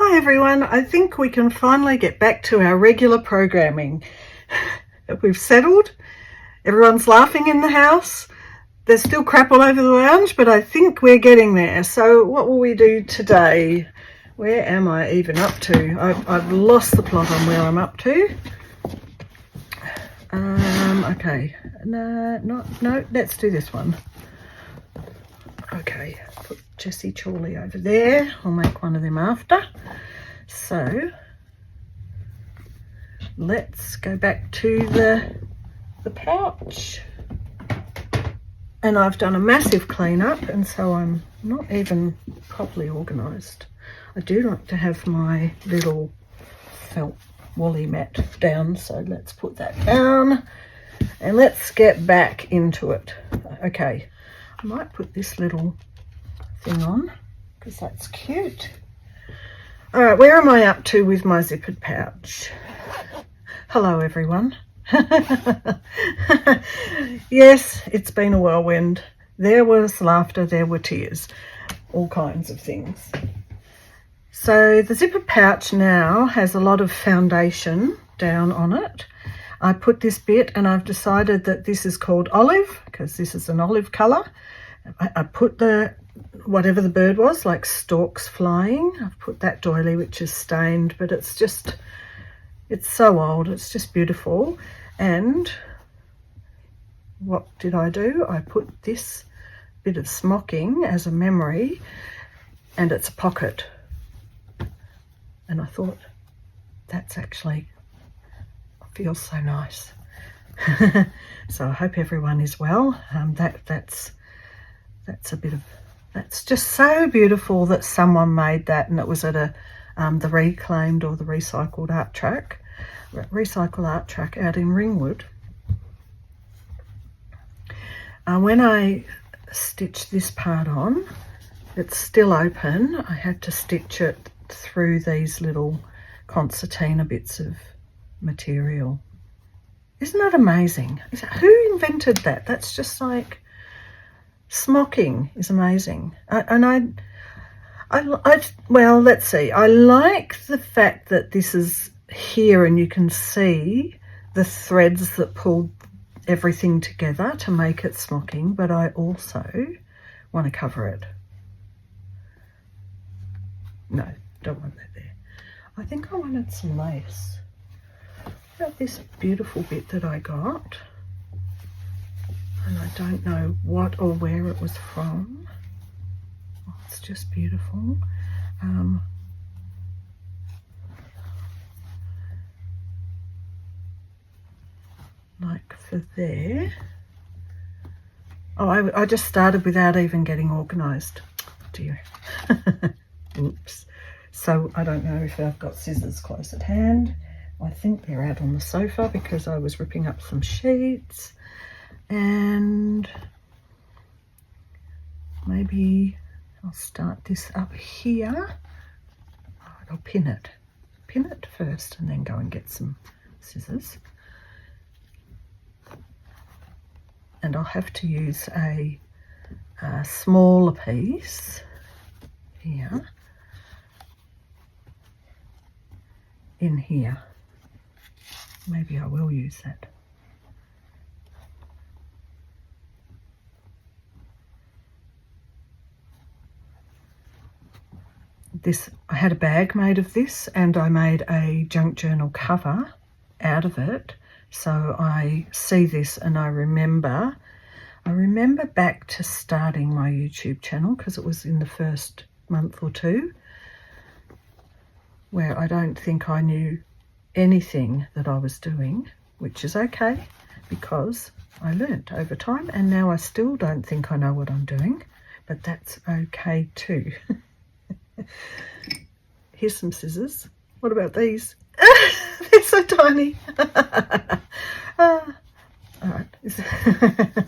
Hi everyone, I think we can finally get back to our regular programming. We've settled, everyone's laughing in the house, there's still crap all over the lounge, but I think we're getting there. So what will we do today? Where am I even up to? I've lost the plot on where I'm up to. Okay, no, let's do this one. Okay, put Jessie Chorley over there. I'll make one of them after. So let's go back to the pouch. And I've done a massive cleanup, and so I'm not even properly organised. I do like to have my little felt woolly mat down, so let's put that down and let's get back into it. Okay, I might put this little thing on because that's cute. All right, where am I up to with my zippered pouch? Hello everyone. Yes, it's been a whirlwind. There was laughter, there were tears, all kinds of things. So the zippered pouch now has a lot of foundation down on it. I put this bit, and I've decided that this is called olive because this is an olive colour. I put the whatever the bird was, like storks flying. I've put that doily, which is stained, but it's so old, it's just beautiful. And what did I do? I put this bit of smocking as a memory, and it's a pocket. And I thought, that's actually feels so nice. So I hope everyone is well. That's just so beautiful that someone made that, and it was at the reclaimed or the recycled art track out in Ringwood. When I stitched this part on, it's still open. I had to stitch it through these little concertina bits of material. Isn't that amazing? Who invented that? That's just like, smocking is amazing. Well, let's see. I like the fact that this is here and you can see the threads that pulled everything together to make it smocking, but I also want to cover it. No, don't want that there. I think I wanted some lace. Look at this beautiful bit that I got, and I don't know what or where it was from. Oh, it's just beautiful. Like for there. Oh, I just started without even getting organised. Dear. Oops. So I don't know if I've got scissors close at hand. I think they're out on the sofa because I was ripping up some sheets, and maybe I'll start this up here. I'll pin it first and then go and get some scissors. And I'll have to use a smaller piece here in here. Maybe I will use that. I had a bag made of this, and I made a junk journal cover out of it. So I see this and I remember back to starting my YouTube channel, because it was in the first month or two where I don't think I knew anything that I was doing, which is okay because I learnt over time, and now I still don't think I know what I'm doing, but that's okay too. Here's some scissors. What about these? They're so tiny. All right,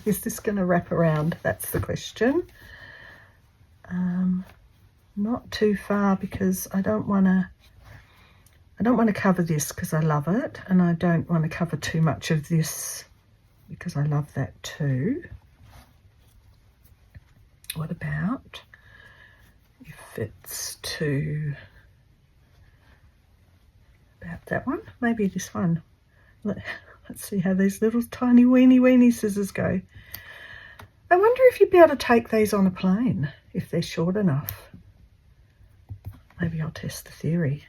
is this going to wrap around? That's the question. Not too far, because I don't want to cover this because I love it, and I don't want to cover too much of this because I love that too. What about if it's too that one. Maybe this one. Let's see how these little tiny weeny scissors go. I wonder if you'd be able to take these on a plane if they're short enough. Maybe I'll test the theory.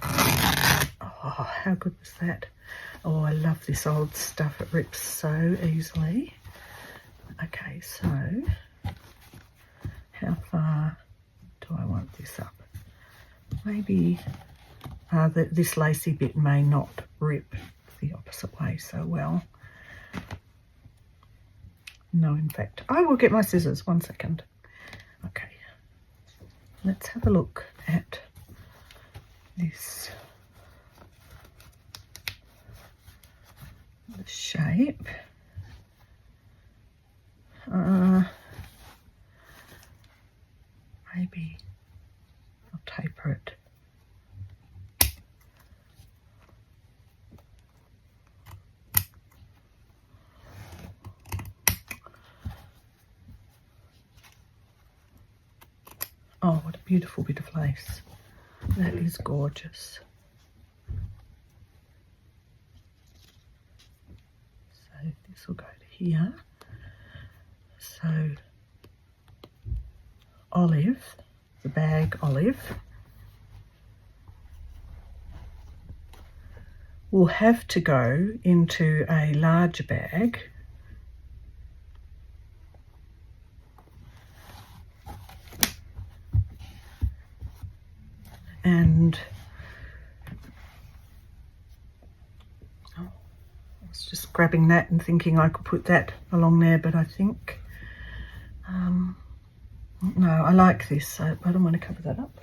Oh, how good was that? Oh, I love this old stuff. It rips so easily. Okay, so how far do I want this up? Maybe this lacy bit may not rip the opposite way so well. No, in fact, I will get my scissors. 1 second. Okay, let's have a look at this. The shape. Maybe I'll taper it. Oh, what a beautiful bit of lace. That is gorgeous. So this will go to here. So olive, the bag olive, will have to go into a larger bag. And I was just grabbing that and thinking I could put that along there, but I think no, I like this, so I don't want to cover that up.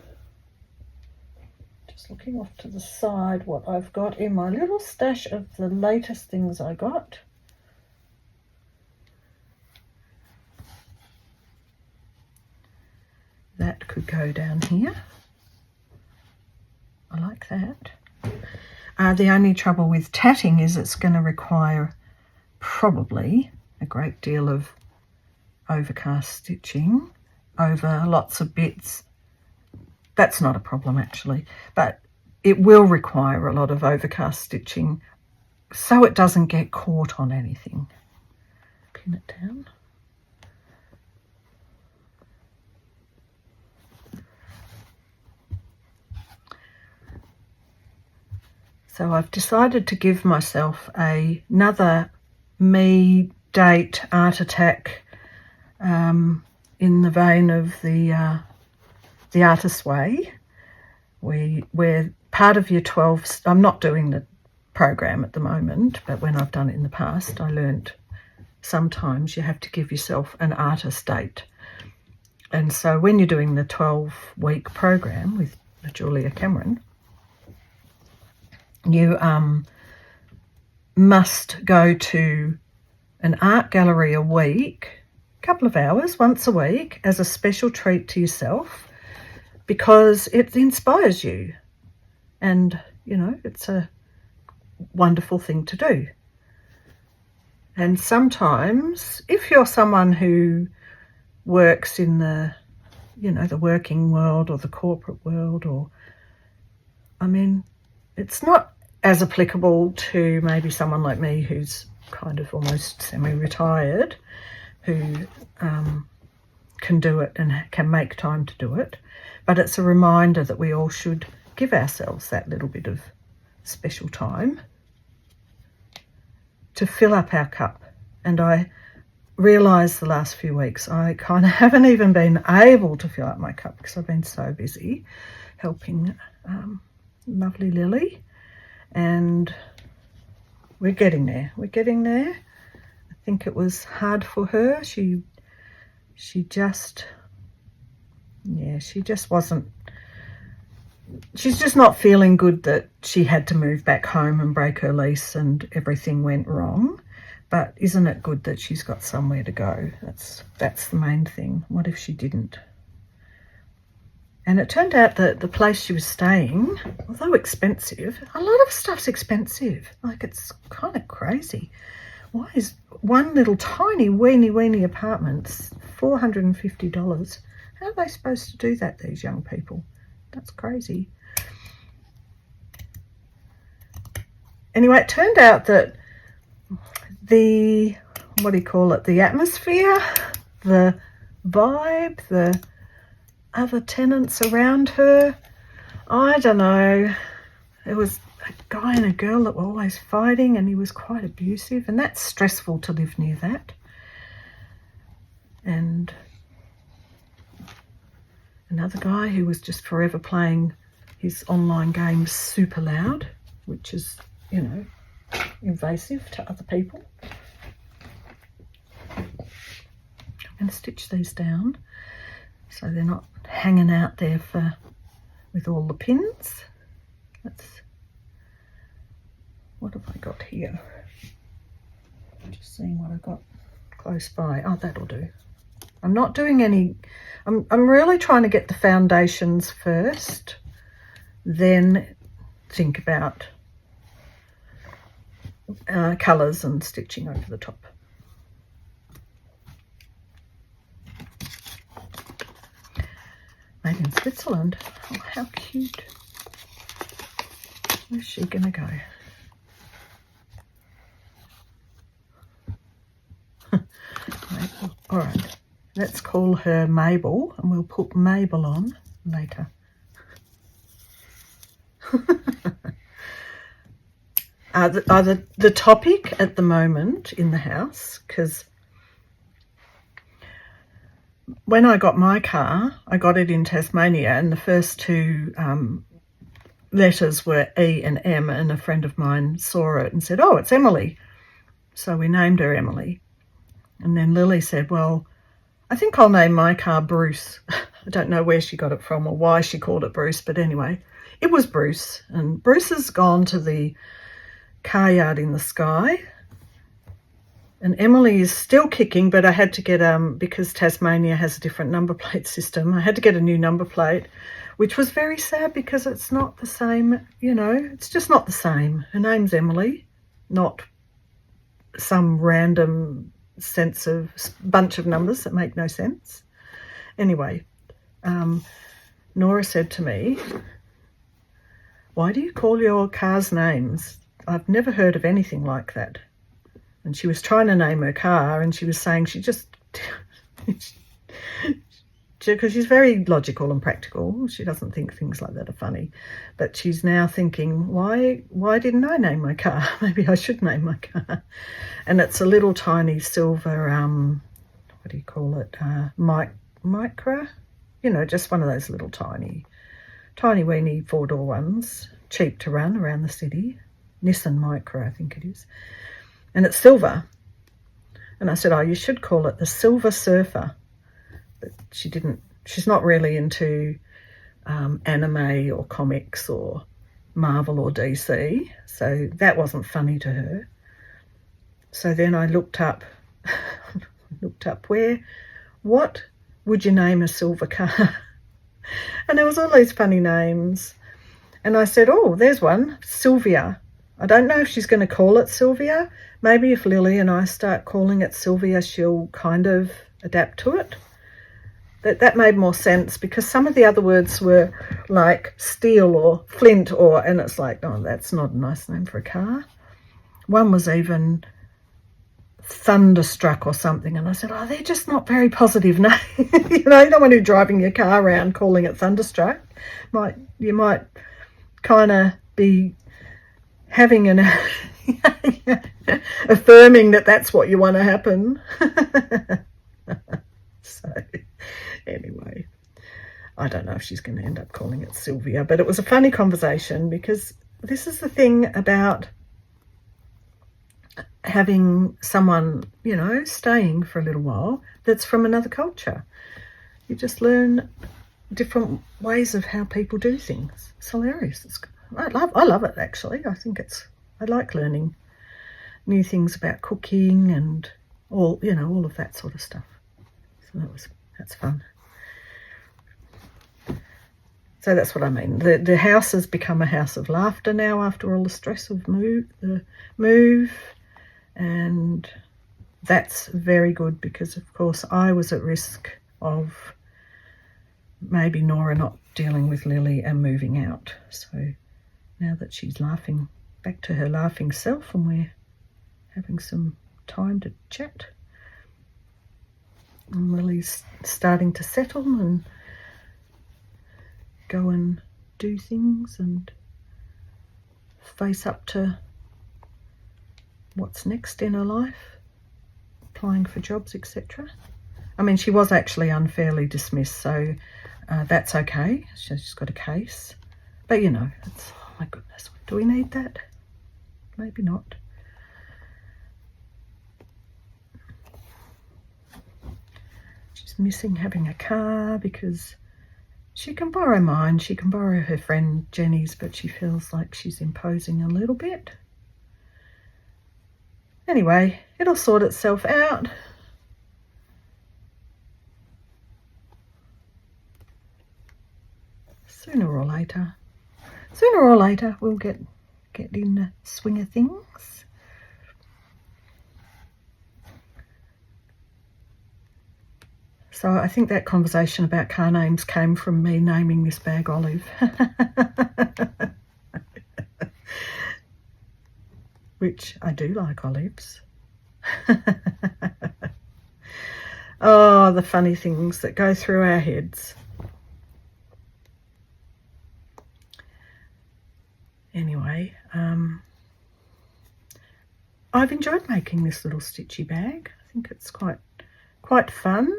Just looking off to the side what I've got in my little stash of the latest things I got. That could go down here. I like that. The only trouble with tatting is it's going to require probably a great deal of overcast stitching over lots of bits. That's not a problem actually, but it will require a lot of overcast stitching so it doesn't get caught on anything. Pin it down. So I've decided to give myself another Me Date Art Attack in the vein of the Artist's Way, where part of your 12, I'm not doing the program at the moment, but when I've done it in the past, I learnt sometimes you have to give yourself an artist date. And so when you're doing the 12-week program with Julia Cameron, you must go to an art gallery a week, a couple of hours, once a week, as a special treat to yourself, because it inspires you. And, you know, it's a wonderful thing to do. And sometimes, if you're someone who works in the, you know, the working world or the corporate world, or, I mean, it's not as applicable to maybe someone like me who's kind of almost semi-retired, who can do it and can make time to do it. But it's a reminder that we all should give ourselves that little bit of special time to fill up our cup. And I realised the last few weeks I kind of haven't even been able to fill up my cup because I've been so busy helping lovely Lily, and we're getting there. We're getting there. I think it was hard for her. She just wasn't, she's just not feeling good that she had to move back home and break her lease and everything went wrong. But isn't it good that she's got somewhere to go? That's the main thing. What if she didn't? And it turned out that the place she was staying, although expensive, a lot of stuff's expensive. Like, it's kind of crazy. Why is one little tiny weeny apartment $450? How are they supposed to do that, these young people? That's crazy. Anyway, it turned out that the, what do you call it, the atmosphere, the vibe, the other tenants around her, I don't know, there was a guy and a girl that were always fighting, and he was quite abusive, and that's stressful to live near that. And another guy who was just forever playing his online games super loud, which is, you know, invasive to other people. I'm going to stitch these down so they're not hanging out there with all the pins. What have I got here? Just seeing what I've got close by. Oh, that'll do. I'm not doing any, I'm really trying to get the foundations first, then think about colours and stitching over the top. Made in Switzerland. Oh, how cute. Where's she gonna go? All right, let's call her Mabel, and we'll put Mabel on later. The topic at the moment in the house, because when I got my car, I got it in Tasmania, and the first two letters were E and M, and a friend of mine saw it and said, oh, it's Emily. So we named her Emily. And then Lily said, well, I think I'll name my car Bruce. I don't know where she got it from or why she called it Bruce, but anyway, it was Bruce. And Bruce has gone to the car yard in the sky. And Emily is still kicking, but I had to get, because Tasmania has a different number plate system, I had to get a new number plate, which was very sad because it's not the same, you know, it's just not the same. Her name's Emily, not some random sense of bunch of numbers that make no sense. Anyway, Nora said to me, why do you call your cars names? I've never heard of anything like that. And she was trying to name her car, and she was saying she just, because she's very logical and practical, she doesn't think things like that are funny, but she's now thinking, why didn't I name my car? Maybe I should name my car. And it's a little tiny silver, what do you call it, micra, you know, just one of those little tiny weeny 4-door ones, cheap to run around the city. Nissan Micra, I think it is. And it's silver. And I said, oh, you should call it the Silver Surfer. But she didn't, she's not really into anime or comics or Marvel or DC. So that wasn't funny to her. So then I looked up what would you name a silver car? And there was all these funny names. And I said, oh, there's one, Sylvia. I don't know if she's going to call it Sylvia. Maybe if Lily and I start calling it Sylvia, she'll kind of adapt to it. That made more sense, because some of the other words were like steel or flint, and it's like, oh, that's not a nice name for a car. One was even Thunderstruck or something, and I said, oh, they're just not very positive names. You know, you don't want to be driving your car around calling it Thunderstruck. You might kind of be having an affirming that that's what you want to happen. So anyway, I don't know if she's going to end up calling it Sylvia, but it was a funny conversation, because this is the thing about having someone, you know, staying for a little while that's from another culture. You just learn different ways of how people do things. It's hilarious. I love it, actually. I like learning new things about cooking and all of that sort of stuff. So that's fun. So that's what I mean. The house has become a house of laughter now after all the stress of the move, and that's very good, because of course I was at risk of maybe Nora not dealing with Lily and moving out. So now that she's laughing back to her laughing self and we're having some time to chat. I'm really starting to settle and go and do things and face up to what's next in her life, applying for jobs, etc. I mean, she was actually unfairly dismissed, so that's okay. She's got a case. But, you know, it's, oh my goodness, do we need that? Maybe not. She's missing having a car because she can borrow mine, she can borrow her friend Jenny's, but she feels like she's imposing a little bit. Anyway, it'll sort itself out. Sooner or later we'll get in the swing of things. So I think that conversation about car names came from me naming this bag Olive. Which I do like olives. Oh, the funny things that go through our heads. Anyway, I've enjoyed making this little stitchy bag. I think it's quite fun.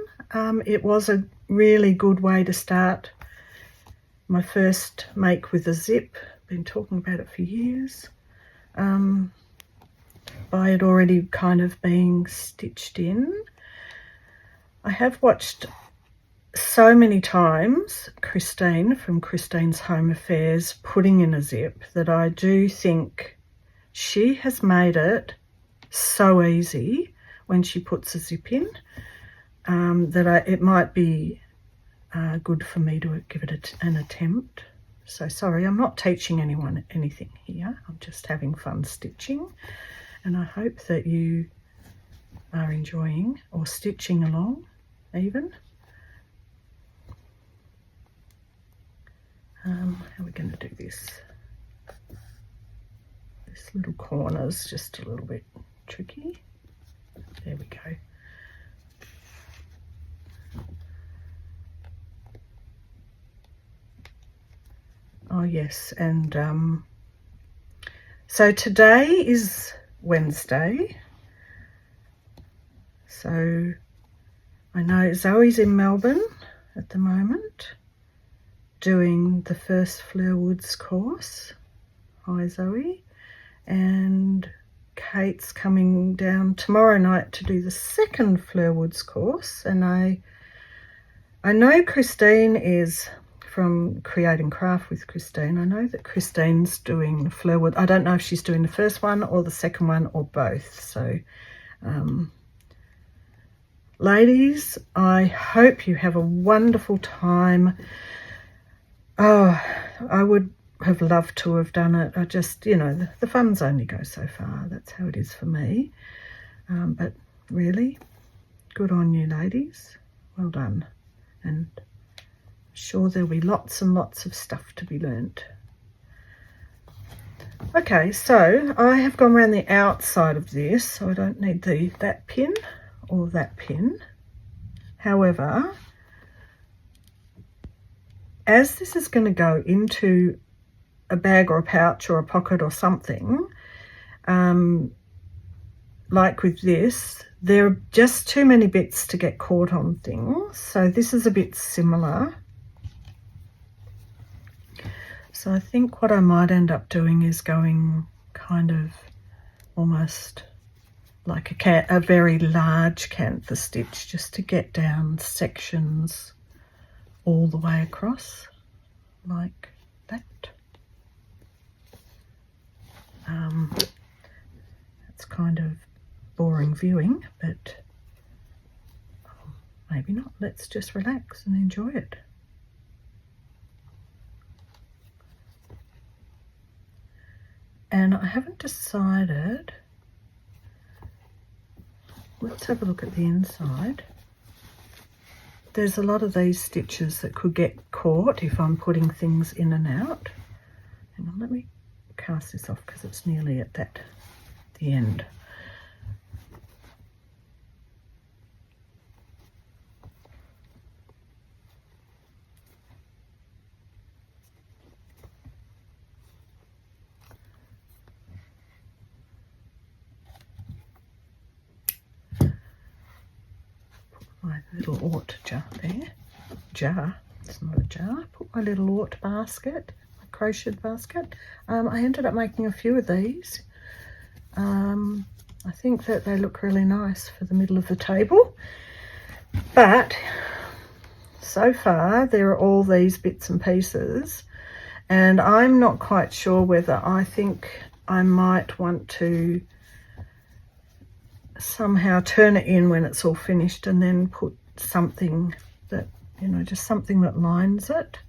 It was a really good way to start my first make with a zip. Been talking about it for years. By it already kind of being stitched in. I have watched so many times Christine from Christine's Home Affairs putting in a zip that I do think she has made it so easy when she puts a zip in that it might be good for me to give it an attempt. So sorry, I'm not teaching anyone anything here. I'm just having fun stitching, and I hope that you are enjoying or stitching along even. How are we going to do this? This little corner's just a little bit tricky. There we go. Oh yes, and so today is Wednesday. So I know Zoe's in Melbourne at the moment doing the first Fleur Woods course. Hi Zoe. And Kate's coming down tomorrow night to do the second Fleur Woods course. And I know Christine is from Create and Craft with Christine. I know that Christine's doing Fleur Woods. I don't know if she's doing the first one or the second one or both. So ladies, I hope you have a wonderful time. Oh, I would have loved to have done it. I just, you know, the funds only go so far. That's how it is for me. But really, good on you, ladies. Well done. And sure there'll be lots and lots of stuff to be learnt. Okay, so I have gone around the outside of this, so I don't need that pin or that pin. However, as this is going to go into a bag or a pouch or a pocket or something, like with this, there are just too many bits to get caught on things. So this is a bit similar. So I think what I might end up doing is going kind of almost like a very large cantha stitch, just to get down sections all the way across like that. It's kind of boring viewing, but maybe not. Let's just relax and enjoy it. And I haven't decided. Let's have a look at the inside. There's a lot of these stitches that could get caught if I'm putting things in and out. Hang on, let me cast this off because it's nearly at the end. My little Ort jar there. Jar, it's not a jar. Put my little Ort basket, my crocheted basket. I ended up making a few of these. I think that they look really nice for the middle of the table. But so far there are all these bits and pieces, and I'm not quite sure whether I think I might want to somehow turn it in when it's all finished and then put something that, you know, just something that lines it.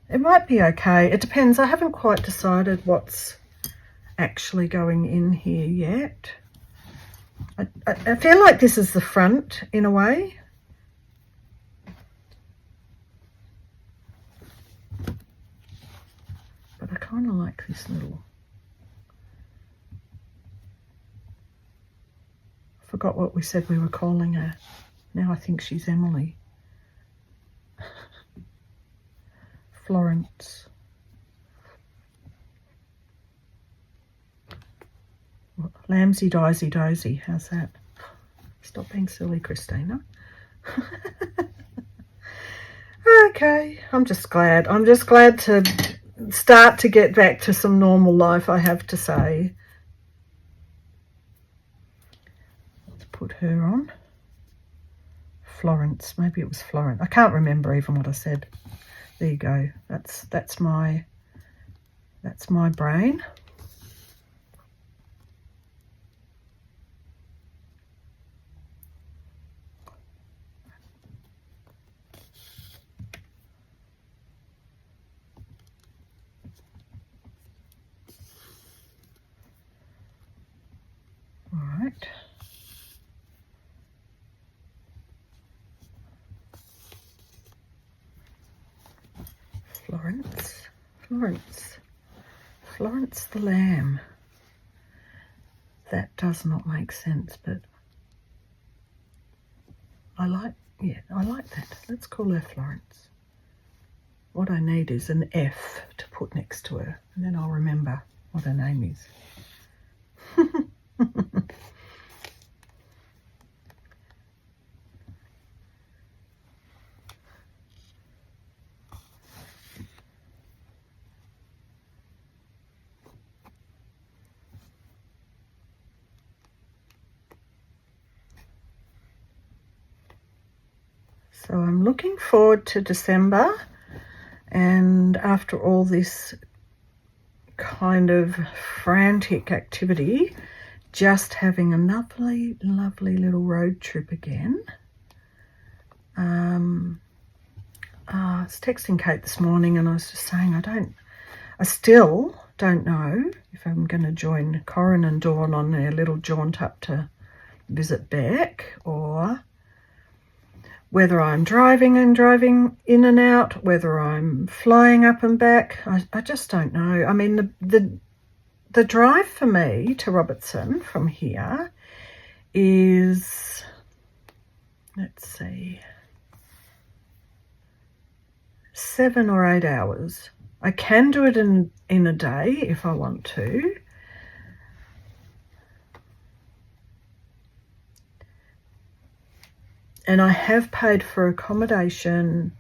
It might be okay. It depends. I haven't quite decided what's actually going in here yet. I feel like this is the front in a way. But I kind of like this little... Forgot what we said we were calling her. Now I think she's Emily. Florence. Lambsy Daisy Dozy. How's that? Stop being silly, Christina. Okay, I'm just glad to start to get back to some normal life, I have to say. Put her on. Florence, maybe it was Florence. I can't remember even what I said. There you go. That's my brain. All right. Florence the lamb. That does not make sense, but I like that. Let's call her Florence. What I need is an F to put next to her, and then I'll remember what her name is. So I'm looking forward to December, and after all this kind of frantic activity, just having a lovely, lovely little road trip again. I was texting Kate this morning and I was just saying I still don't know if I'm going to join Corin and Dawn on their little jaunt up to visit Beck, or whether I'm driving in and out, whether I'm flying up and back. I just don't know. I mean, the drive for me to Robertson from here is, let's see, 7 or 8 hours. I can do it in a day if I want to. And I have paid for accommodation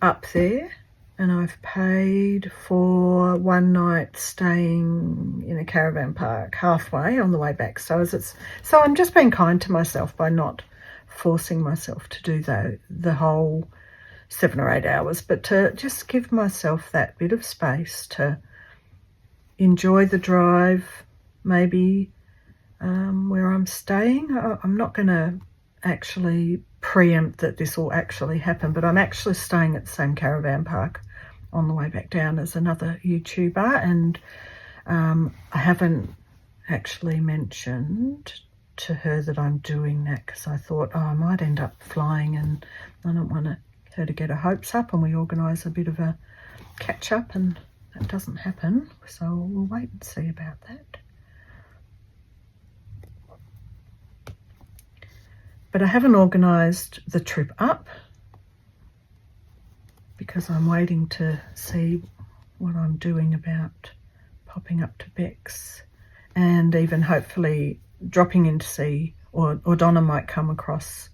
up there, and I've paid for one night staying in a caravan park halfway on the way back. So I'm just being kind to myself by not forcing myself to do the whole 7 or 8 hours, but to just give myself that bit of space to enjoy the drive, maybe where I'm staying. I'm not going to actually preempt that this will actually happen, but I'm actually staying at the same caravan park on the way back down as another YouTuber, and I haven't actually mentioned to her that I'm doing that because I thought, I might end up flying and I don't want her to get her hopes up, and we organise a bit of a catch up and that doesn't happen, so we'll wait and see about that. But I haven't organised the trip up because I'm waiting to see what I'm doing about popping up to Beck's, and even hopefully dropping in to see, or Donna might come across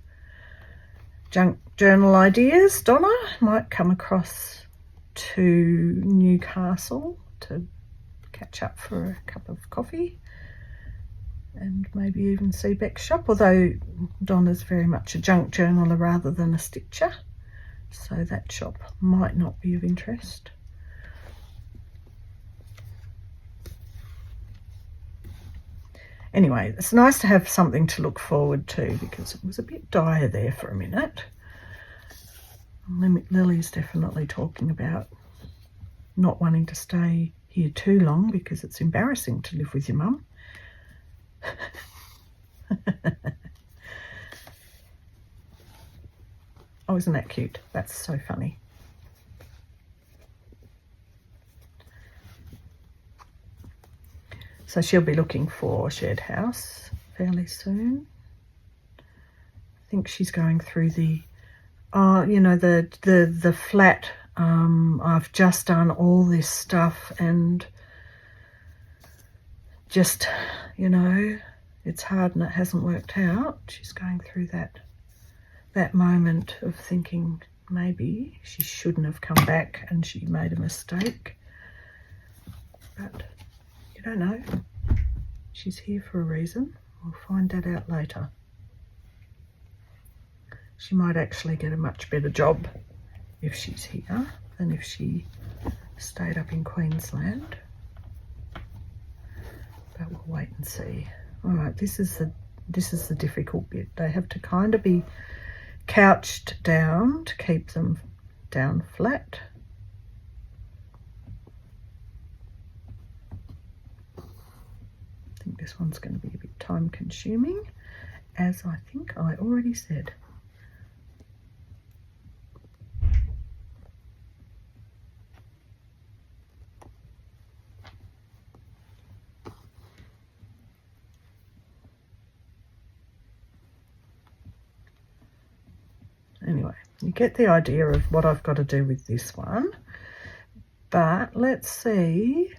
junk journal ideas. Donna might come across to Newcastle to catch up for a cup of coffee and maybe even see Beck's shop, although Donna's very much a junk journaler rather than a stitcher, so that shop might not be of interest. Anyway, it's nice to have something to look forward to because it was a bit dire there for a minute. Lily's definitely talking about not wanting to stay here too long because it's embarrassing to live with your mum. Oh, isn't that cute? That's so funny. So she'll be looking for a shared house fairly soon. I think she's going through the, you know, the flat. I've just done all this stuff and just, you know, it's hard and it hasn't worked out. She's going through that moment of thinking maybe she shouldn't have come back and she made a mistake. But you don't know. She's here for a reason. We'll find that out later. She might actually get a much better job if she's here than if she stayed up in Queensland. But we'll wait and see. All right, this is the difficult bit. They have to kind of be couched down to keep them down flat. I think this one's going to be a bit time consuming, as I think I already said. Anyway, you get the idea of what I've got to do with this one. But let's see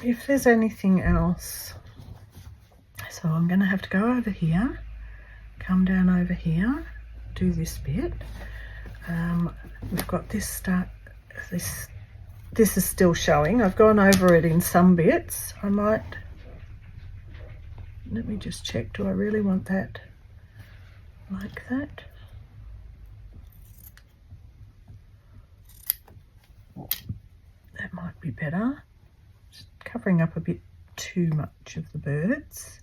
if there's anything else. So I'm going to have to go over here, come down over here, do this bit. We've got this start. This is still showing. I've gone over it in some bits. I might. Let me just check. Do I really want that? Like that. That might be better. Just covering up a bit too much of the birds.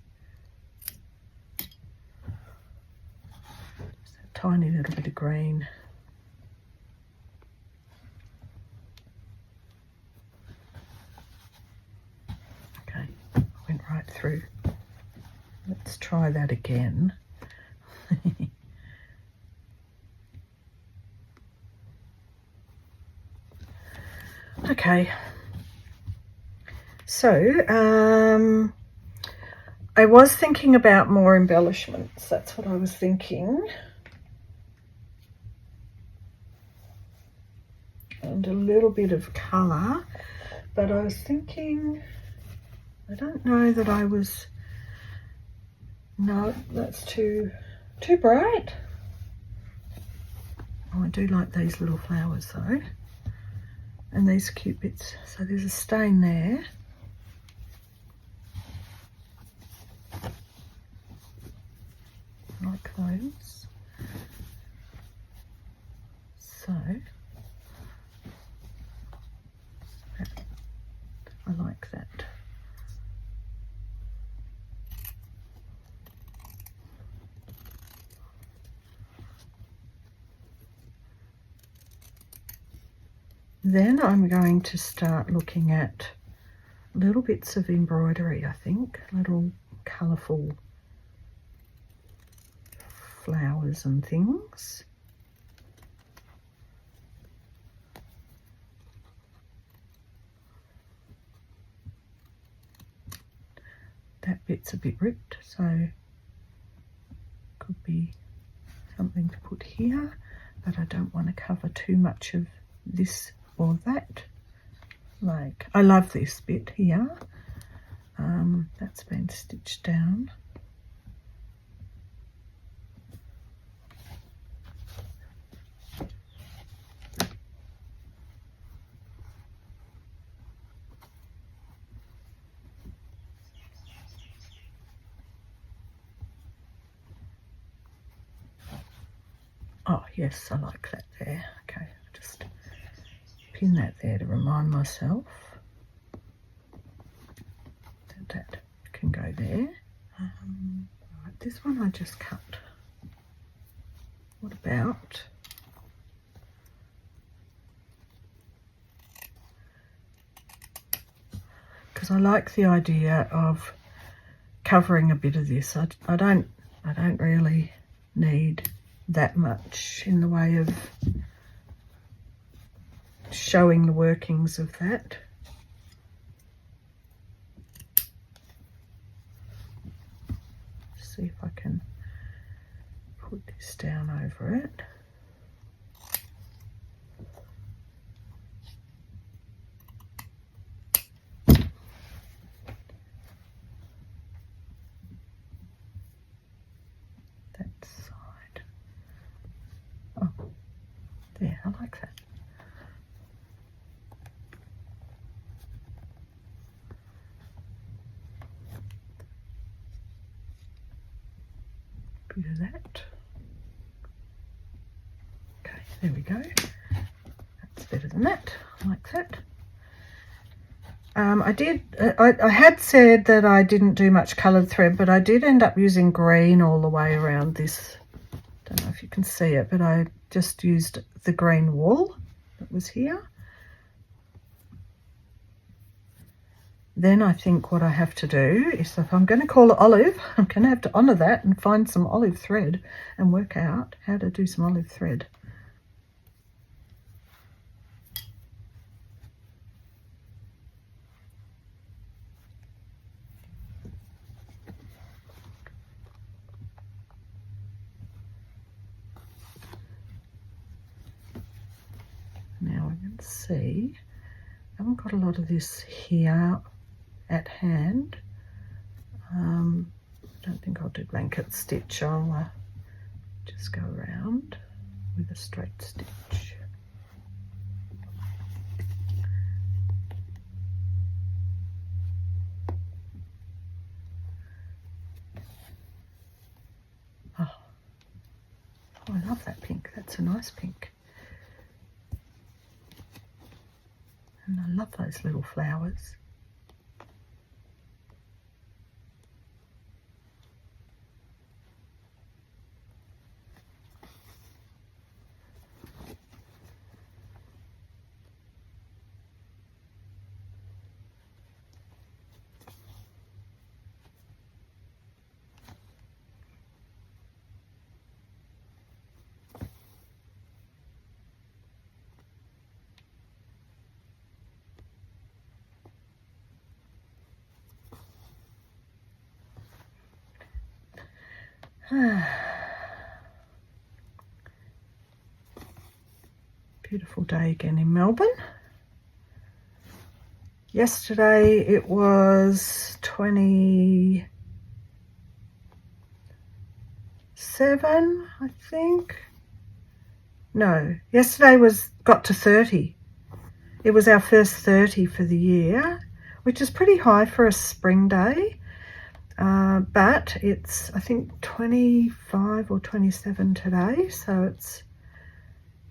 Just a tiny little bit of green. Okay, went right through. Let's try that again. Okay, so I was thinking about more embellishments. That's what I was thinking. And a little bit of colour, but I was thinking, I don't know that I was, no, that's too bright. Oh, I do like these little flowers though. And these cute bits. So there's a stain there. Like those. So I like that. Then I'm going to start looking at little bits of embroidery, I think, little colourful flowers and things. bit's a bit ripped, so could be something to put here, but I don't want to cover too much of this or that. Like, I love this bit here. That's been stitched down. Oh yes, I like that there. Okay, I'll just pin that there to remind myself that that can go there. Right, this one I just cut. What about because I like the idea of covering a bit of this. I don't really need that much in the way of showing the workings of that. See if I can put this down over it. That side. Oh, there, I like that. Bit of that. Okay, there we go. That's better than that. I like that. I had said that I didn't do much coloured thread, but I did end up using green all the way around this. Don't know if you can see it, but I just used the green wool that was here. Then I think what I have to do is, if I'm going to call it olive, I'm going to have to honour that and find some olive thread and work out how to do some olive thread. Now I can see I haven't got a lot of this here at hand. I don't think I'll do blanket stitch. I'll just go around with a straight stitch. Oh, I love that pink. That's a nice pink. And I love those little flowers. Beautiful day again in Melbourne. Yesterday it was 27, I think. No, yesterday got to 30. It was our first 30 for the year, which is pretty high for a spring day. But it's, I think, 25 or 27 today, so it's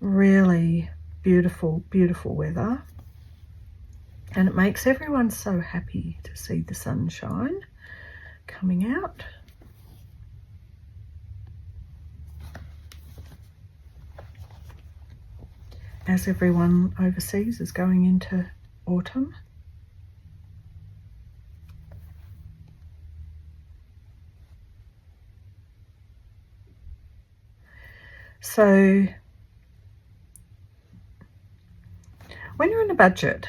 really beautiful, beautiful weather. And it makes everyone so happy to see the sunshine coming out. As everyone overseas is going into autumn. So when you're on a budget,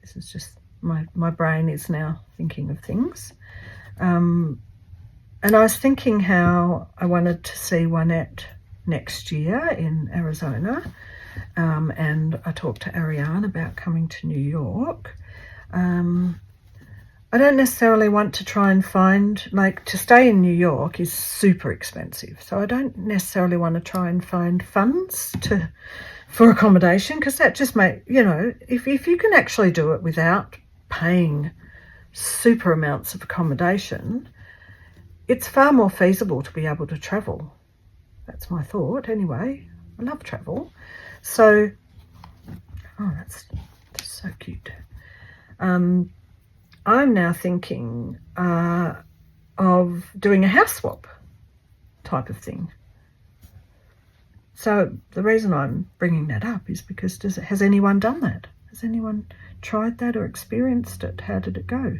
this is just my brain is now thinking of things. And I was thinking how I wanted to see one at next year in Arizona. And I talked to Ariane about coming to New York. I don't necessarily want to try and find, like, to stay in New York is super expensive. So I don't necessarily want to try and find funds for accommodation, because that just if you can actually do it without paying super amounts of accommodation, it's far more feasible to be able to travel. That's my thought anyway. I love travel. So, oh, that's so cute. I'm now thinking of doing a house swap type of thing. So the reason I'm bringing that up is because has anyone done that? Has anyone tried that or experienced it? How did it go?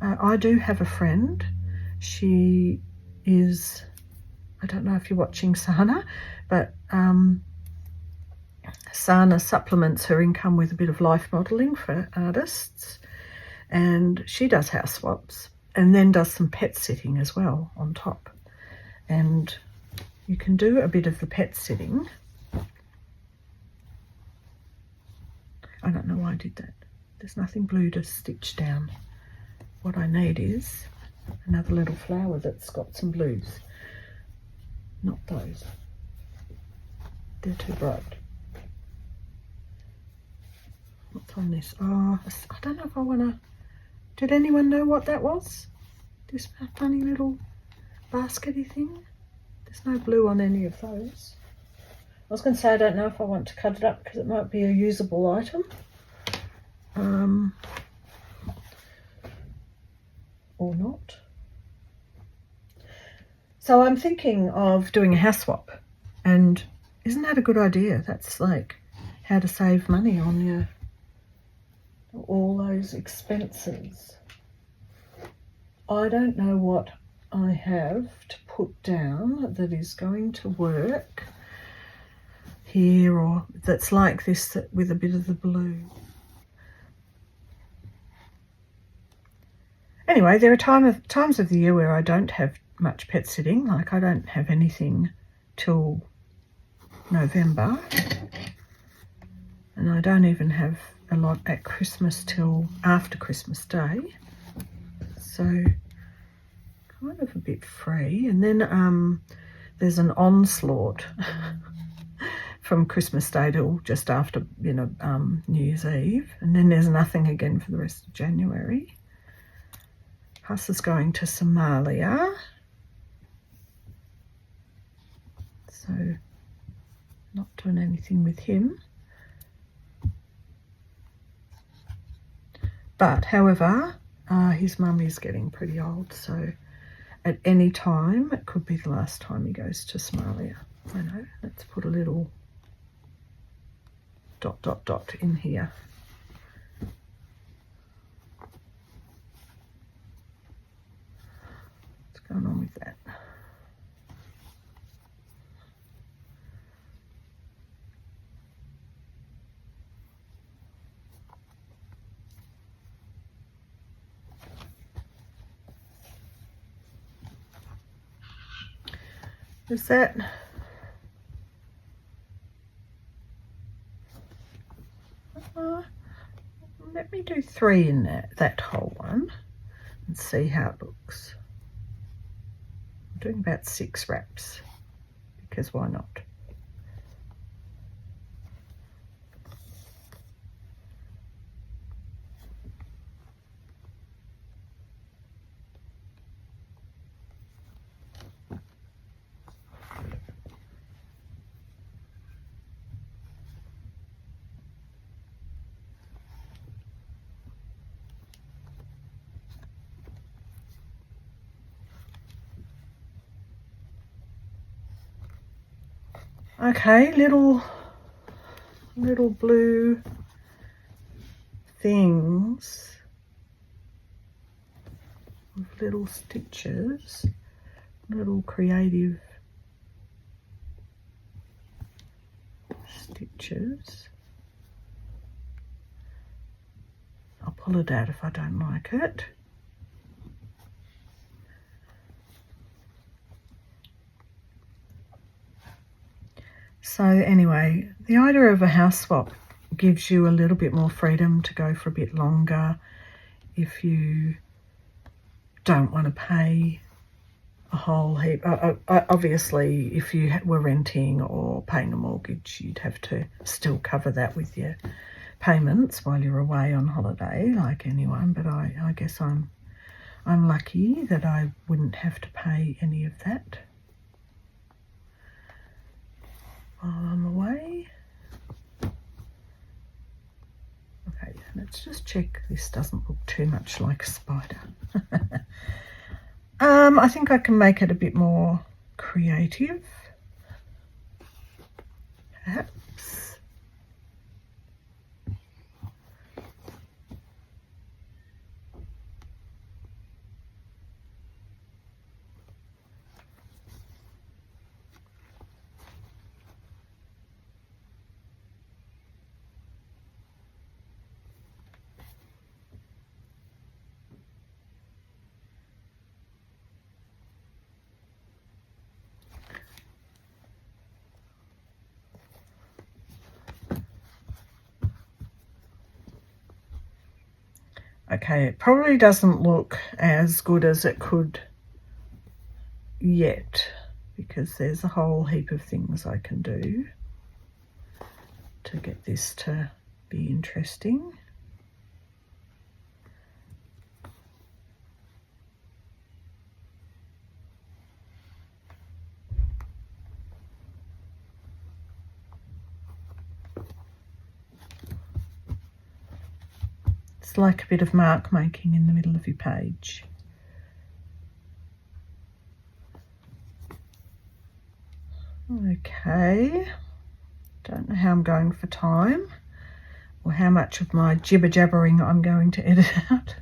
I do have a friend. She is, I don't know if you're watching Sana, but Sana supplements her income with a bit of life modelling for artists, and she does house swaps and then does some pet sitting as well on top. And you can do a bit of the pet sitting. I don't know why I did that. There's nothing blue to stitch down. What I need is another little flower that's got some blues. Not those. They're too bright. What's on this? Oh, I don't know if I want to... Did anyone know what that was? This funny little baskety thing? There's no blue on any of those. I was going to say I don't know if I want to cut it up because it might be a usable item. Or not. So I'm thinking of doing a house swap, and isn't that a good idea? That's like how to save money on all those expenses. I don't know what I have to put down that is going to work here, or that's like this with a bit of the blue. Anyway, there are times of the year where I don't have much pet sitting. Like I don't have anything till November, and I don't even have a lot at Christmas till after Christmas Day. So kind of a bit free. And then there's an onslaught from Christmas Day till just after New Year's Eve, and then there's nothing again for the rest of January. Huss is going to Somalia, so not doing anything with him. But however, his mum is getting pretty old, so at any time it could be the last time he goes to Somalia. I know, let's put a little ... in here. What's going on with that? Is that... let me do 3 in that whole one and see how it looks. I'm doing about 6 wraps because why not? Okay, little blue things with little stitches, little creative stitches. I'll pull it out if I don't like it. So anyway, the idea of a house swap gives you a little bit more freedom to go for a bit longer if you don't want to pay a whole heap. Obviously, if you were renting or paying a mortgage, you'd have to still cover that with your payments while you're away on holiday, like anyone. But I guess I'm lucky that I wouldn't have to pay any of that while I'm away. Okay, let's just check this doesn't look too much like a spider. I think I can make it a bit more creative, perhaps. Okay, it probably doesn't look as good as it could yet because there's a whole heap of things I can do to get this to be interesting. It's like a bit of mark making in the middle of your page. Okay, don't know how I'm going for time or how much of my jibber jabbering I'm going to edit out.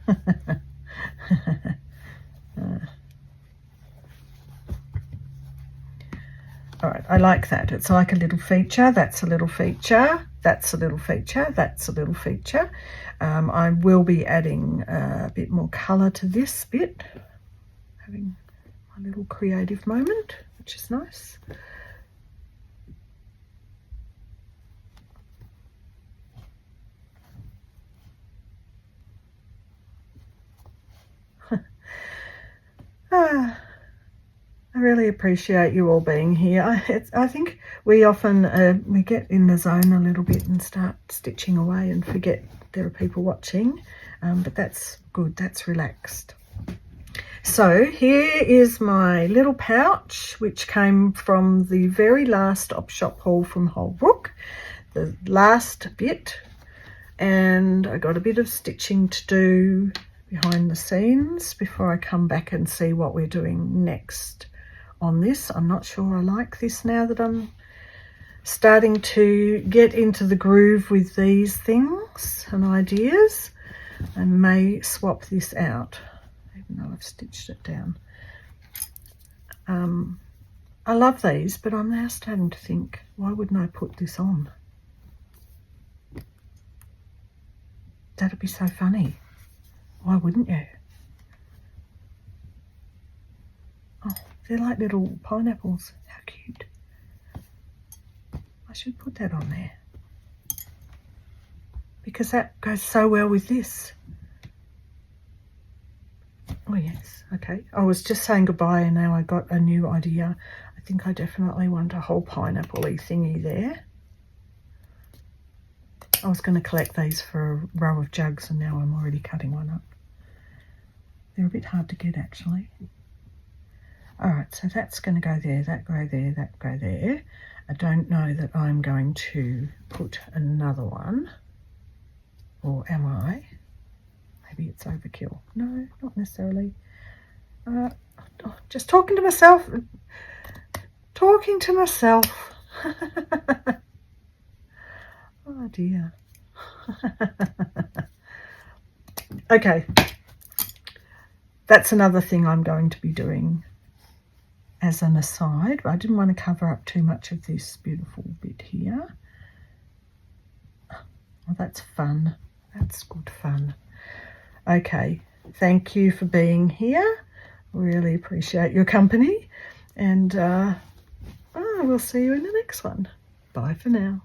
All right, I like that. It's like a little feature. That's a little feature. That's a little feature. That's a little feature. I will be adding a bit more colour to this bit, having my little creative moment, which is nice. I really appreciate you all being here. I think we often we get in the zone a little bit and start stitching away and forget there are people watching, but that's good, that's relaxed. So here is my little pouch, which came from the very last op shop haul from Holbrook, the last bit, and I got a bit of stitching to do behind the scenes before I come back and see what we're doing next on this. I'm not sure I like this now that I'm starting to get into the groove with these things and ideas, and may swap this out even though I've stitched it down. I love these, but I'm now starting to think, why wouldn't I put this on? That'd be so funny. Why wouldn't you? Oh, they're like little pineapples. How cute. I should put that on there because that goes so well with this. Oh yes, okay. I was just saying goodbye and now I got a new idea. I think I definitely want a whole pineapple-y thingy there. I was going to collect these for a row of jugs and now I'm already cutting one up. They're a bit hard to get actually. Alright, so that's going to go there, that go there, that go there. I don't know that I'm going to put another one, or am I? Maybe it's overkill. No, not necessarily. Just talking to myself. Talking to myself. Oh dear. Okay. That's another thing I'm going to be doing as an aside, but I didn't want to cover up too much of this beautiful bit here. Oh, that's fun. That's good fun. Okay, thank you for being here. Really appreciate your company, and we'll see you in the next one. Bye for now.